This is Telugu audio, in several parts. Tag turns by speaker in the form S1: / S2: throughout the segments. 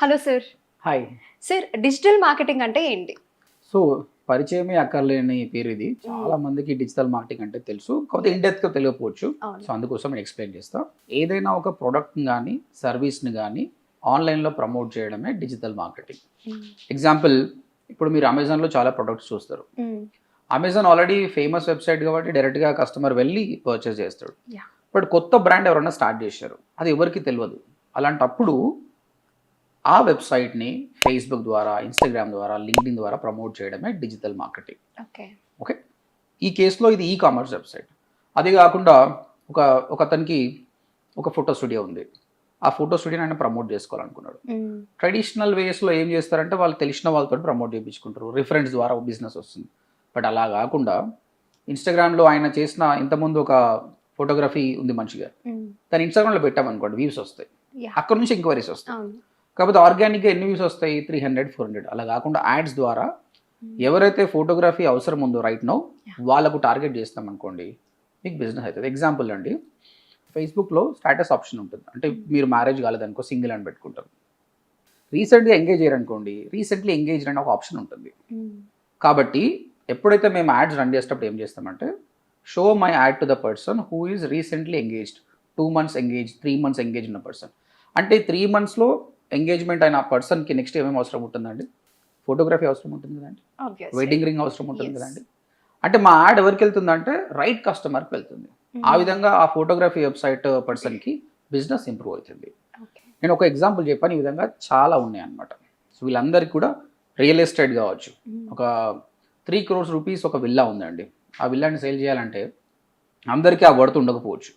S1: Hello sir.
S2: Hi.
S1: Sir, digital marketing అంటే ఏంటి?
S2: సో పరిచయమే అక్కర్లేని పేరు ఇది. చాలా మందికి డిజిటల్ మార్కెటింగ్ అంటే తెలుసు, కాకపోతే ఇన్డెప్త్గా తెలియకపోవచ్చు. సో అందుకోసం నేను ఎక్స్ప్లెయిన్ చేస్తా. ఏదైనా ఒక ప్రోడక్ట్ని కానీ సర్వీస్ని కానీ ఆన్లైన్లో ప్రమోట్ చేయడమే డిజిటల్ మార్కెటింగ్. ఎగ్జాంపుల్, ఇప్పుడు మీరు అమెజాన్లో చాలా ప్రొడక్ట్స్ చూస్తారు. అమెజాన్ ఆల్రెడీ ఫేమస్ వెబ్సైట్ కాబట్టి డైరెక్ట్గా కస్టమర్ వెళ్ళి పర్చేస్ చేస్తాడు. బట్ కొత్త బ్రాండ్ ఎవరైనా స్టార్ట్ చేశారు, అది ఎవరికి తెలియదు. అలాంటప్పుడు ఆ వెబ్సైట్ని ఫేస్బుక్ ద్వారా, ఇన్స్టాగ్రామ్ ద్వారా, లింక్డ్ఇన్ ద్వారా ప్రమోట్ చేయడమే డిజిటల్ మార్కెటింగ్. ఓకే, ఈ కేసులో ఇది ఈ కామర్స్ వెబ్సైట్. అది కాకుండా ఒక అతనికి ఒక ఫోటో స్టూడియో ఉంది. ఆ ఫోటో స్టూడియోని ఆయన ప్రమోట్ చేసుకోవాలనుకున్నాడు. ట్రెడిషనల్ వేస్లో ఏం చేస్తారంటే వాళ్ళు తెలిసిన వాళ్ళతో ప్రమోట్ చేయించుకుంటారు, రిఫరెన్స్ ద్వారా బిజినెస్ వస్తుంది. బట్ అలా కాకుండా ఇన్స్టాగ్రామ్లో ఆయన చేసిన ఇంతకుముందు ఒక ఫోటోగ్రఫీ ఉంది మంచిగా, దాన్ని ఇన్స్టాగ్రామ్లో పెట్టామనుకోండి, వ్యూస్ వస్తాయి, అక్కడ నుంచి ఎంక్వైరీస్ వస్తాయి. కాకపోతే ఆర్గానిక్గా ఎన్ని వ్యూస్ వస్తాయి? 300, 400. అలా కాకుండా యాడ్స్ ద్వారా ఎవరైతే ఫోటోగ్రఫీ అవసరం ఉందో రైట్ నౌ వాళ్ళకు టార్గెట్ చేస్తాం అనుకోండి, మీకు బిజినెస్ అవుతుంది. ఎగ్జాంపుల్ అండి, ఫేస్బుక్లో స్టేటస్ ఆప్షన్ ఉంటుంది. అంటే మీరు మ్యారేజ్ కాలేదనుకో సింగిల్ అని పెట్టుకుంటారు. రీసెంట్గా ఎంగేజ్ అయ్యారనుకోండి, రీసెంట్లీ ఎంగేజ్డ్ అని ఒక ఆప్షన్ ఉంటుంది. కాబట్టి ఎప్పుడైతే మేము యాడ్స్ రన్ చేసేటప్పుడు ఏం చేస్తామంటే, show my add to the person who is recently engaged, 2 months engage, 3 months engage ఉన్న పర్సన్. అంటే 3 monthsలో ఎంగేజ్మెంట్ అయిన పర్సన్కి నెక్స్ట్ ఏమేమి అవసరం ఉంటుందండి? ఫోటోగ్రఫీ అవసరం ఉంటుంది కదండి, వెడ్డింగ్ రింగ్ అవసరం ఉంటుంది కదండి. అంటే మా యాడ్ ఎవరికి వెళ్తుందంటే రైట్ కస్టమర్కి వెళ్తుంది. ఆ విధంగా ఆ ఫోటోగ్రఫీ వెబ్సైట్ పర్సన్కి బిజినెస్ ఇంప్రూవ్ అవుతుంది. నేను ఒక ఎగ్జాంపుల్ చెప్పాను, ఈ విధంగా చాలా ఉన్నాయి అన్నమాట. సో వీళ్ళందరికీ కూడా రియల్ ఎస్టేట్ కావచ్చు, ఒక 3 crores రూపీస్ ఒక విల్లా ఉందండి. ఆ విల్లాని సేల్ చేయాలంటే అందరికీ ఆ వర్త్ ఉండకపోవచ్చు.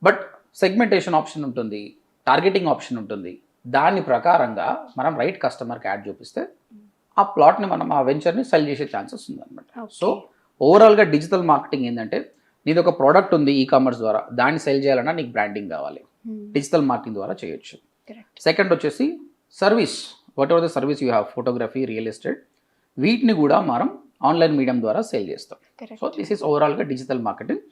S2: బట్ సెగ్మెంటేషన్ ఆప్షన్ ఉంటుంది, టార్గెటింగ్ ఆప్షన్ ఉంటుంది. దాని ప్రకారంగా మనం రైట్ కస్టమర్కి యాడ్ చూపిస్తే ఆ ప్లాట్ని మనం ఆ వెంచర్ని సెల్ చేసే ఛాన్సెస్ ఉందన్నమాట. సో ఓవరాల్గా డిజిటల్ మార్కెటింగ్ ఏంటంటే, నీది ఒక ప్రోడక్ట్ ఉంది ఈ కామర్స్ ద్వారా, దాన్ని సెల్ చేయాలన్నా నీకు బ్రాండింగ్ కావాలి, డిజిటల్ మార్కెటింగ్ ద్వారా చేయొచ్చు. సెకండ్ వచ్చేసి service, what ever the service you have, photography, real estate, వీటిని కూడా మనం ఆన్లైన్ మీడియం ద్వారా సేల్ చేస్తాం. సో దిస్ ఈస్ ఓవరాల్గా డిజిటల్ మార్కెటింగ్.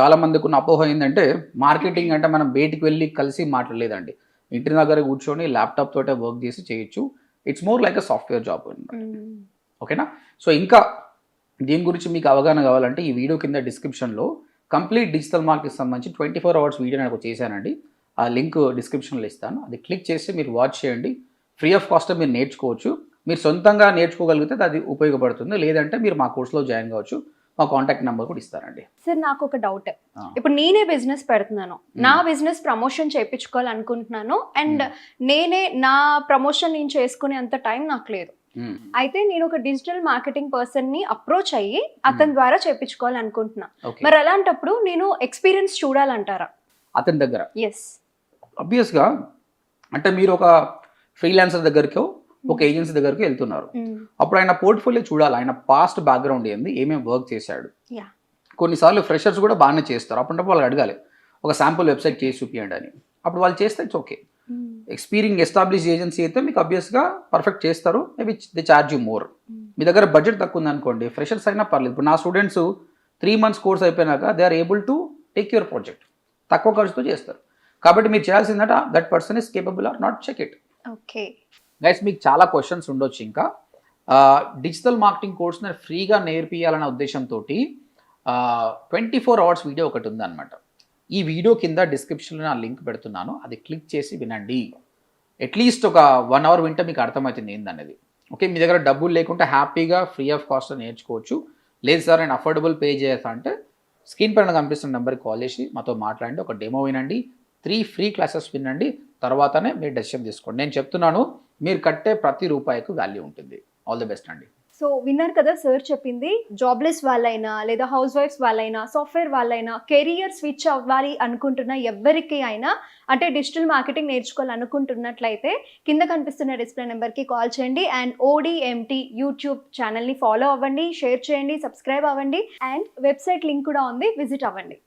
S2: చాలా మందికి ఉన్న అపోహ ఏంటంటే, మార్కెటింగ్ అంటే మనం బయటికి వెళ్ళి కలిసి మాట్లాడలేదండి, ఇంటి దగ్గర కూర్చొని ల్యాప్టాప్ తోటే వర్క్ చేసి చేయొచ్చు. It's more like a software job అనమాట. ఓకేనా? సో ఇంకా దీని గురించి మీకు అవగాహన కావాలంటే ఈ వీడియో కింద డిస్క్రిప్షన్లో కంప్లీట్ డిజిటల్ మార్కెటింగ్ సంబంధించి 24 hours వీడియో నాకు చేశానండి. ఆ లింక్ డిస్క్రిప్షన్లో ఇస్తాను, అది క్లిక్ చేసి మీరు వాచ్ చేయండి. ఫ్రీ ఆఫ్ కాస్ట్ మీరు నేర్చుకోవచ్చు. మీరు సొంతంగా నేర్చుకోగలిగితే అది ఉపయోగపడుతుంది, లేదంటే మీరు మా కోర్సులో జాయిన్ కావచ్చు. మా కాంటాక్ట్ నెంబర్ కూడా ఇస్తారండి.
S1: సార్, నాకు ఒక డౌట్. ఇప్పుడు నేనే బిజినెస్ పెడుతున్నాను, నా బిజినెస్ ప్రమోషన్ చేయించుకోవాలనుకుంటున్నాను, అండ్ నేనే నా ప్రమోషన్ నేను చేసుకునే అంత టైం నాకు లేదు. అయితే నేను ఒక డిజిటల్ మార్కెటింగ్ పర్సన్ ని అప్రోచ్ అయ్యి అతని ద్వారా చేయించుకోవాలనుకుంటున్నా. మరి అలాంటప్పుడు నేను ఎక్స్పీరియన్స్ చూడాలంటారా
S2: అతని దగ్గర?
S1: ఎస్,
S2: ఆబ్వియస్గా. అంటే మీరు ఒక ఫ్రీలాన్సర్ దగ్గరికో ఒక ఏజెన్సీ దగ్గరికి వెళ్తున్నారు, అప్పుడు ఆయన పోర్ట్ఫోలియో చూడాలి, ఆయన పాస్ట్ బ్యాక్గ్రౌండ్ ఏంది, ఏమేమి వర్క్ చేశాడు. కొన్నిసార్లు ఫ్రెషర్స్ కూడా బాగానే చేస్తారు, అప్పుడు వాళ్ళు అడగాలి ఒక శాంపుల్ వెబ్సైట్ చేసి చూపించండి అని. అప్పుడు వాళ్ళు చేస్తే it's okay. Experience establish agency అయితే మీకు ఆబ్వియస్గా పర్ఫెక్ట్ చేస్తారు, maybe they charge you more. మీ దగ్గర బడ్జెట్ తక్కువ ఉందనుకోండి, ఫ్రెషర్స్ అయినా పర్లేదు. ఇప్పుడు నా స్టూడెంట్స్ 3 months కోర్స్ అయిపోయినాక they are able to take your project, తక్కువ ఖర్చుతో చేస్తారు. కాబట్టి మీరు చేయాల్సిందట that person is capable or not, check it.
S1: Okay
S2: guys, మీకు చాలా క్వశ్చన్స్ ఉండొచ్చు. ఇంకా డిజిటల్ మార్కెటింగ్ కోర్స్ని ఫ్రీగా నేర్పియాలనే ఉద్దేశంతో 24 hours వీడియో ఒకటి ఉందన్నమాట. ఈ వీడియో కింద డిస్క్రిప్షన్లో నా లింక్ పెడుతున్నాను, అది క్లిక్ చేసి వినండి. అట్లీస్ట్ ఒక 1 hour వింటే మీకు అర్థమవుతుంది ఏందనేది. ఓకే, మీ దగ్గర డబ్బులు లేకుంటే హ్యాపీగా ఫ్రీ ఆఫ్ కాస్ట్ నేర్చుకోవచ్చు. లేదు సార్ నేను అఫోర్డబుల్ పే చేస్తా అంటే స్క్రీన్ పైన కనిపిస్తున్న నెంబర్కి కాల్ చేసి మాతో మాట్లాడండి, ఒక డెమో వినండి, 3 free క్లాసెస్ వినండి, తర్వాతనే మీరు డెసిషన్ తీసుకోండి. నేను చెప్తున్నాను, మీరు కట్టే ప్రతి రూపాయికి వాల్యూ ఉంటుంది. ఆల్ ది బెస్ట్ అండి.
S1: సో విన్నారు కదా సార్ చెప్పింది. జాబ్లెస్ వాళ్ళైనా లేదా హౌస్ వైఫ్స్ వాళ్ళైనా సాఫ్ట్వేర్ వాళ్ళైనా కెరియర్ స్విచ్ అవ్వాలి అనుకుంటున్న ఎవరికి అయినా, అంటే డిజిటల్ మార్కెటింగ్ నేర్చుకోవాలనుకుంటున్నట్లయితే కింద కనిపిస్తున్న డిస్ప్లే నెంబర్కి కాల్ చేయండి. అండ్ ODMT యూట్యూబ్ ఛానల్ని ఫాలో అవ్వండి, షేర్ చేయండి, సబ్స్క్రైబ్ అవ్వండి, అండ్ వెబ్సైట్ లింక్ కూడా ఉంది, విజిట్ అవ్వండి.